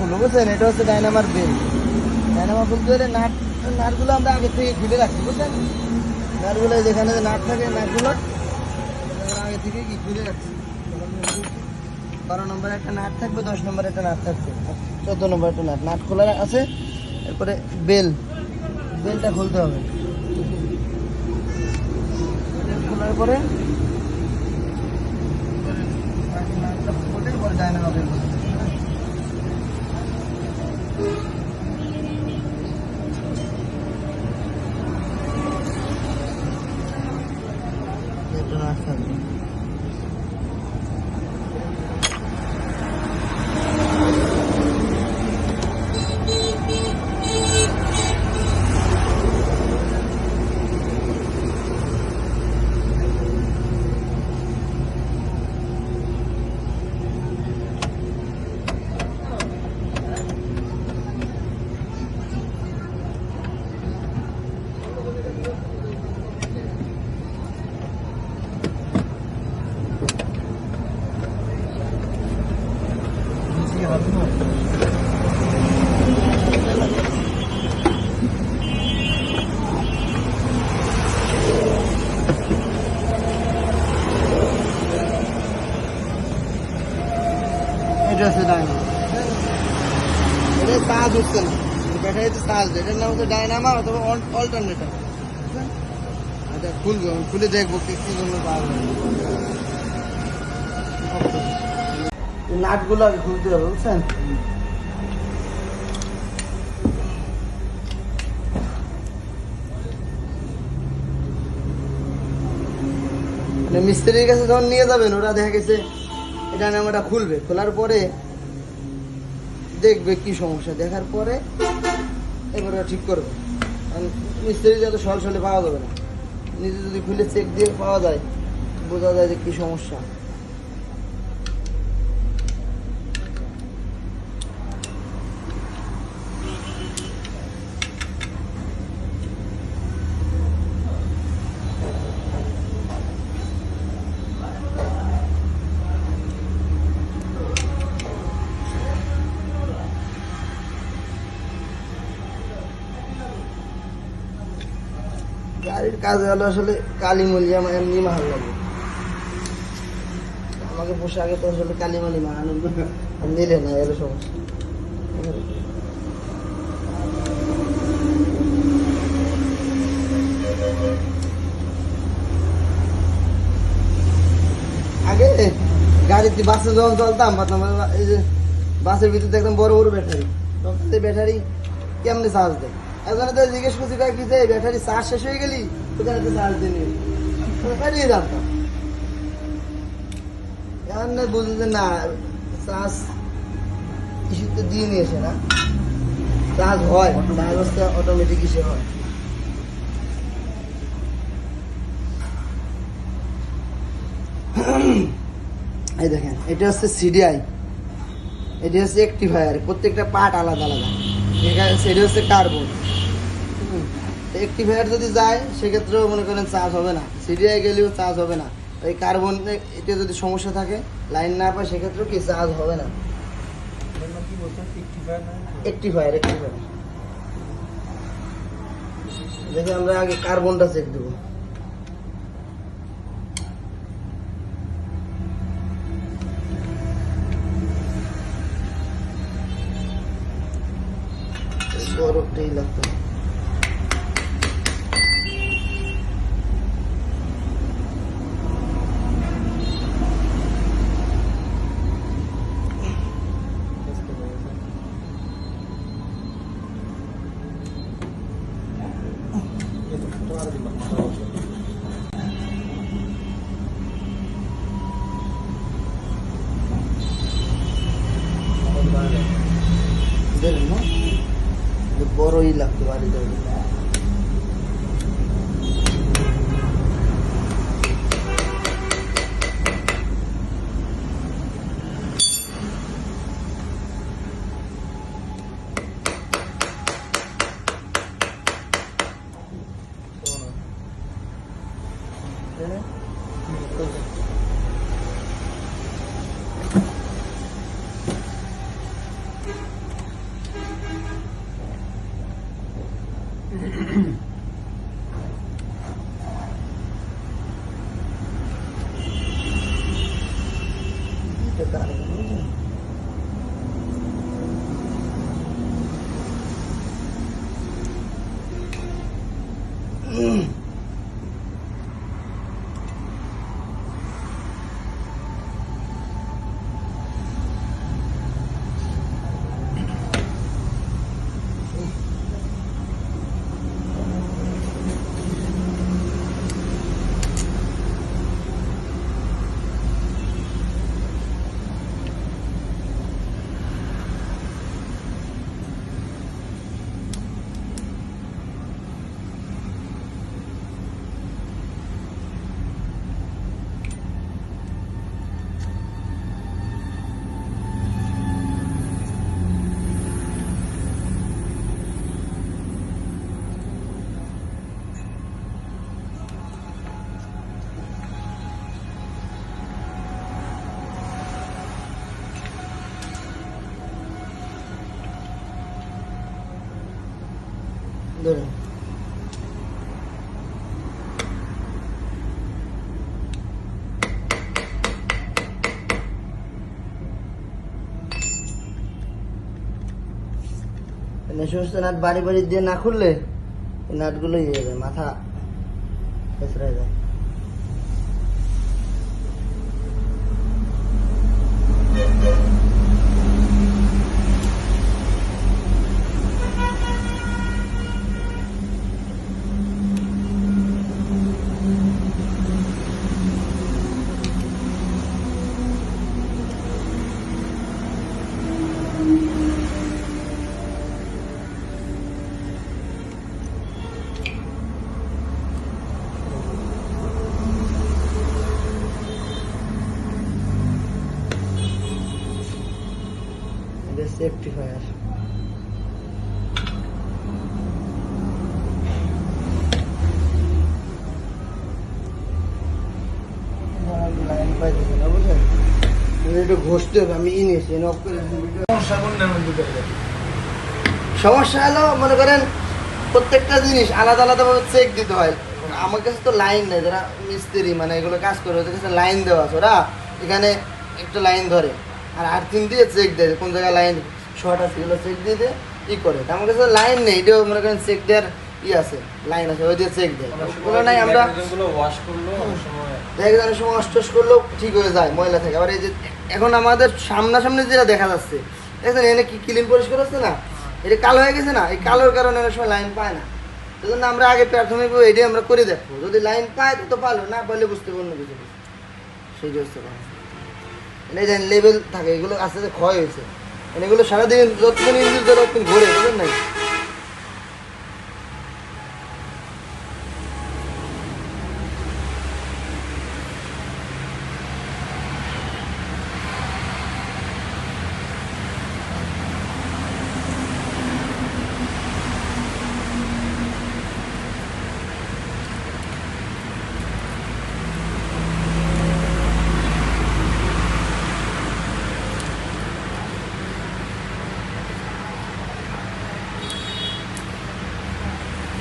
খুলবো, বুঝছেন? এটা হচ্ছে ডায়নামার বেল। ডায়নামা খুলতে হলে নাটগুলো আমরা আগে থেকে খুলে রাখি, বুঝছেন? নাটগুলো যেখানে নাট থাকে, নাটগুলো আগে থেকে কি খুলে রাখছি। 12 নম্বরে একটা নাট থাকবে, 10 নম্বরে একটা নাট থাকবে, 14 নম্বরে একটা নাট খোলা আছে। এরপরে বেলটা খুলতে হবে। খোলার পরে ডায়নামা বেল নাট থাকবে। এটা হচ্ছে ডায়নামা। এটা চার্জ হচ্ছে না, ব্যাটারিতে চার্জ। এটার নাম হচ্ছে ডায়নামা অথবা অল্টারনেটর। আচ্ছা, খুলবো, খুলে দেখবো কি জন্য পাওয়া যায়। নাটগুলো আগে খুলতে হবে, বুঝছেন? মিস্ত্রির কাছে যখন নিয়ে যাবেন, ওরা দেখা গেছে এটা ডায়নামাটা খুলবে, খোলার পরে দেখবে কি সমস্যা, দেখার পরে এবার ওরা ঠিক করবে। কারণ মিস্ত্রি যত সলসলে পাওয়া যাবে না, নিজে যদি খুলে চেক দিয়ে পাওয়া যায়, বোঝা যায় যে কি সমস্যা। গাড়ির কাজ হলো আসলে কালিমলি আমার এমনি মাহাল লাগে। আমাকে পোশাকে তো আসলে কালিমালি মাহানো নিলে না, এর সমস্যা। আগে গাড়িতে বাসে যখন চলতাম, এই যে বাসের ভিতরে দেখতাম বড় বড় ব্যাটারি, তখন ব্যাটারি কেমনে চার্জ দেয়। একজনে তো জিজ্ঞেস করছি, কি যে ব্যাটারি চার্জ শেষ হয়ে গেলি, ওখানে তো চার্জ দিয়ে নিয়ে বেরিয়ে যাতাম। এখন না বুঝলি যে না, চার্জ ইস্যুতে দিয়ে নিয়েছে না, চার্জ হয়, চার্জ হচ্ছে অটোমেটিক ইস্যু হয়। এই দেখেন, এটা হচ্ছে সিডিআই, এটা হচ্ছে রেকটিফায়ার। প্রত্যেকটা পার্ট আলাদা আলাদা। সেটা হচ্ছে কার্বন। রেকটিফায়ার যদি যায়, সেক্ষেত্রেও মনে করেন চার্জ হবে না, সিডিআই গেলেও চার্জ হবে না। এই কার্বন এটা যদি সমস্যা থাকে, লাইন না পায়, সেক্ষেত্রেও কি চার্জ হবে না। রেকটিফায়ার দেখে আমরা আগে কার্বনটা চেক দেবো। বরফটাই লাগতো। বড়ই লাগতো বাড়িতে। ধরুন সমস্ত নাট বাড়ি বাড়ি দিয়ে না খুললে নাটগুলো ইয়ে যায়, মাথা ফেসড়ে যায়। সেফটি ফায়ার লাইন পাই দিবে না, বুঝলেন? একটু ঘষতে হবে, আমি নিয়েছি সমস্যা হলো মনে করেন প্রত্যেকটা জিনিস আলাদা আলাদা ভাবে চেক দিতে হয়। আমার কাছে তো লাইন নেই, যারা মিস্ত্রি মানে এগুলো কাজ করে ওদের কাছে লাইন দেওয়া আছে, ওরা এখানে একটা লাইন ধরে আর 8 দিয়ে চেক দেয় কোন জায়গায় লাইন শর্ট আছে, এগুলো চেক দিয়ে দিয়ে ই করে। আমার কাছে লাইন নেই, এটাও মনে করেন চেক দেওয়ার ই আছে, লাইন আছে, ওই দিয়ে চেক দেয়। ওগুলো নাই, আমরা একজনের সময় অস্টস করলেও ঠিক হয়ে যায় ময়লা থেকে। আবার এই যে এখন আমাদের সামনাসামনি যেটা দেখা যাচ্ছে দেখছেন, এনে কি ক্লিন পরিষ্কার হচ্ছে না, এটা কালো হয়ে গেছে না, এই কালোর কারণে অনেক সময় লাইন পায় না। সেই জন্য আমরা আগে প্রাথমিক এটাই আমরা করে দেখবো, যদি লাইন পায় তো ভালো, না পাইলে বুঝতে পারবো কিছু সেই হচ্ছে কথা। এই যে লেভেল থাকে, এগুলো আস্তে আস্তে ক্ষয় হয়েছে, এগুলো সারাদিন যতক্ষণ ইঞ্জিন ততক্ষণ ঘুরে, বুঝলেন নাই?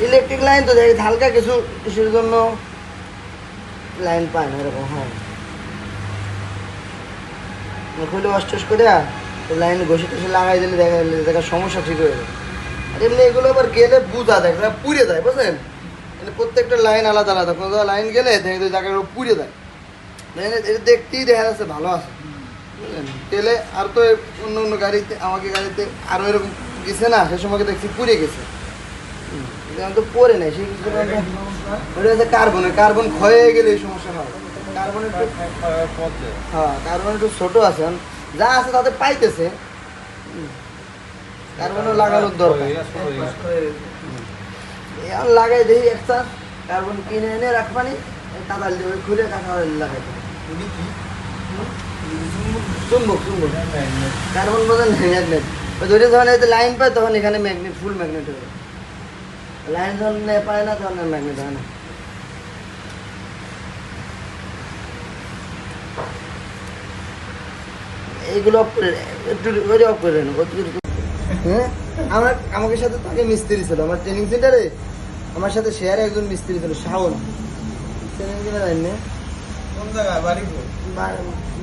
ইলেকট্রিক লাইন তো দেখি হালকা কিছু কিছুর জন্য লাইন পায় না, এরকম হয়। খুলে অস্টস করে লাইন ঘষে টসে লাগাই দিলে দেখা সমস্যা ঠিক হয়ে যাবে। আর এমনি এগুলো আবার গেলে বুঝা দেয়, পুড়ে যায়, বুঝলেন? মানে প্রত্যেকটা লাইন আলাদা আলাদা, কোনো লাইন গেলে দেখে জায়গায় পুড়ে যায়, এটা দেখতেই দেখা যাচ্ছে ভালো আছে, বুঝলেন? তেলে আর তো অন্য অন্য গাড়িতে আমাকে গাড়িতে আরও এরকম গেছে না, সে সময় দেখছি পুড়ে গেছে, তো পরে নেই সেই ওটা হচ্ছে কার্বনের, কার্বন ক্ষয় হয়ে গেলে এই সমস্যা হয়। কার্বনের হ্যাঁ, কার্বন একটু ছোটো আছে, যা আছে তাদের পাইতেছে, কার্বনও লাগানোর দরকার। এখন লাগাই দেখি একটা কার্বন কিনে এনে রাখবানি, কাদাল দিয়ে খুলে কাঁচা লাগাই চুম্বক চুম্বক কার্বন বোঝেন ম্যাগনেট, ধরে যখন এতে লাইন পায় তখন এখানে ম্যাগনেট ফুল ম্যাগনেট হবে, লাইন যখন পায় না তখন ম্যাগনেট হয় না। এইগুলো একটু অফ করে নেব। হ্যাঁ, আমাকে সাথে তাকে মিস্ত্রি ছিল আমার ট্রেনিং সেন্টারে, আমার সাথে শেয়ারে একজন মিস্ত্রি ছিল শাওন, ট্রেনিং সেন্টার জানি না কোন জায়গায় বাড়ি কই?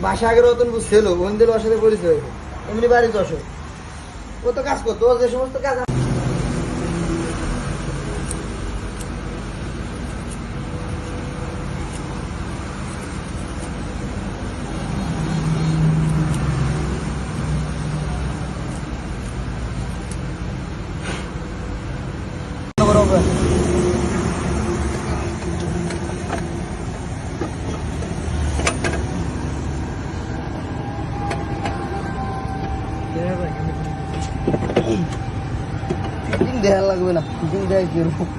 বাসা আগের রতন বুঝছিল ওখান থেকে ওর সাথে পরিচয় হয়েছে, এমনি বাড়ি যশোর, ও তো কাজ করতো, ওর যে সমস্ত কাজ বরাবর। ফিটিং দেয়া লাগবে না, ফিটিং দেয় কি এরকম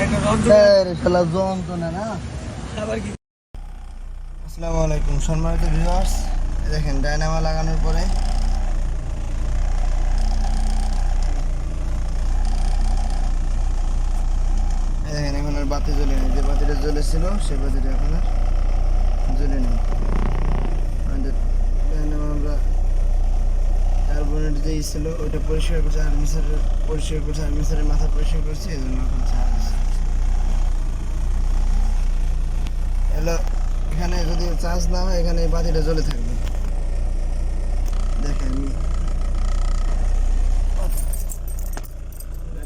একটা রড শালা যন্ত্রণা না। আবার কি? আসসালামু আলাইকুম সম্মানিত ভিউয়ার্স, দেখেন ডায়নামা লাগানোর পরে দেখেন এখন আর বাতি জ্বলে নেই, যে বাতিটা জ্বলেছিল সেই বাতিটা এখন আর জ্বলে নেই। আমাদের ডায়নামা আমরা কার্বনেট যে ছিল ওইটা পরিষ্কার করছে, আর্মিসারের মাথা পরিষ্কার করছে, এই জন্য এখন চার্জ এলো। এখানে যদি চার্জ না হয় এখানে এই বাতিটা জ্বলে থাকবে। দেখেন আমি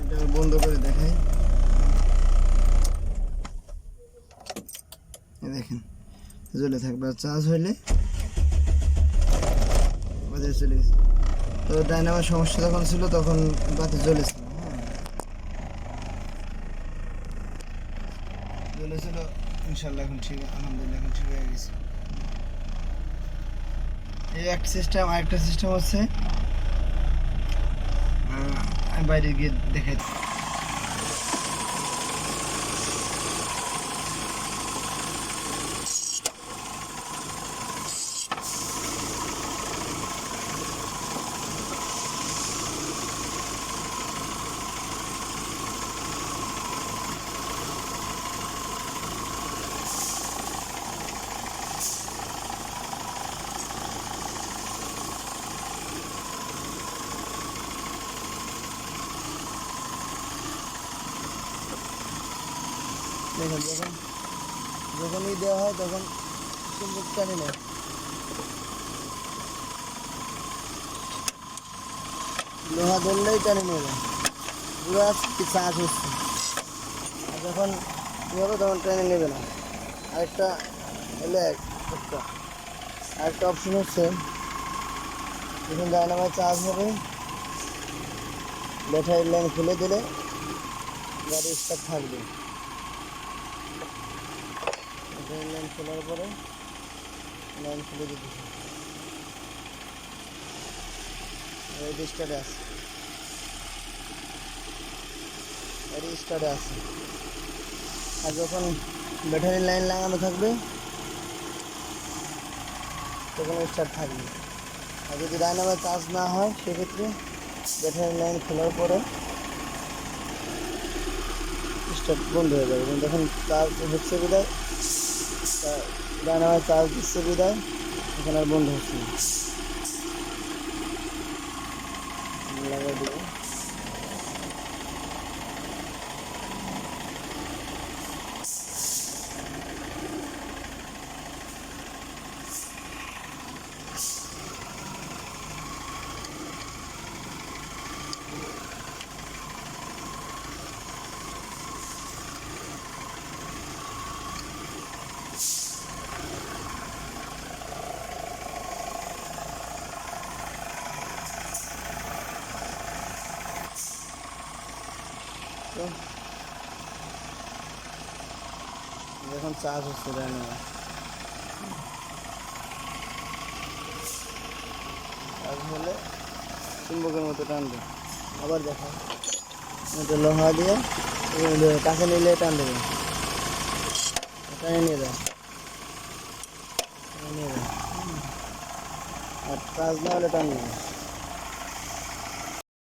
এটা বন্ধ করে দেখাই, এই দেখেন জ্বলে থাকবে, আর চার্জ হইলে বাতি চলে গেছে। তো ডায়নামার সমস্যা যখন ছিল তখন বাতি জ্বলেছিল, হ্যাঁ জ্বলেছিল, ইনশাল্লাহ এখন ঠিক, আলহামদুলিল্লাহ এখন ঠিক হয়ে গেছে। এই একটা সিস্টেম, আরেকটা সিস্টেম হচ্ছে আমি বাইরে গিয়ে দেখাই। দেখেন যখনই দেওয়া হয় তখন চুম্বক টানে নেয়, লোহা ধরলেই টানে নিয়ে যায়, পুরো চার্জ হচ্ছে। আর যখন কী হবে তখন টেনে নেবে না। আরেকটা এলে আরেকটা অপশন হচ্ছে, যখন ডায়নামায় চার্জ হবে ব্যাটারি লাইন খুলে দিলে গাড়ি স্টার্ট থাকবে। লাইন খোলার পরে লাইন খুলে দিতে স্টার্টে আছে, স্টার্টে আছে। আর যখন ব্যাটারি লাইন লাগানো থাকবে তখন স্টার্ট থাকবে। আর যদি ডায়নামায় চার্জ না হয় সেক্ষেত্রে ব্যাটারি লাইন খোলার পরে স্টার্ট বন্ধ হয়ে যাবে। যখন চার্জ হচ্ছে বিদায়, ডায়নামায় চার্জ দিচ্ছে বিদায় এখন আর বন্ধ হচ্ছে না। লাগাই দেবো। এখন চার্জ হচ্ছে ডায়নামা, চার্জ হলে চুম্বকের মতো টানবে। আবার দেখো, এটা লোহা দিয়ে কাছে নিলে টান দেবে, টানে নিয়ে যায়, টানে নিয়ে যায়। আর কাজ না হলে টান নেবে।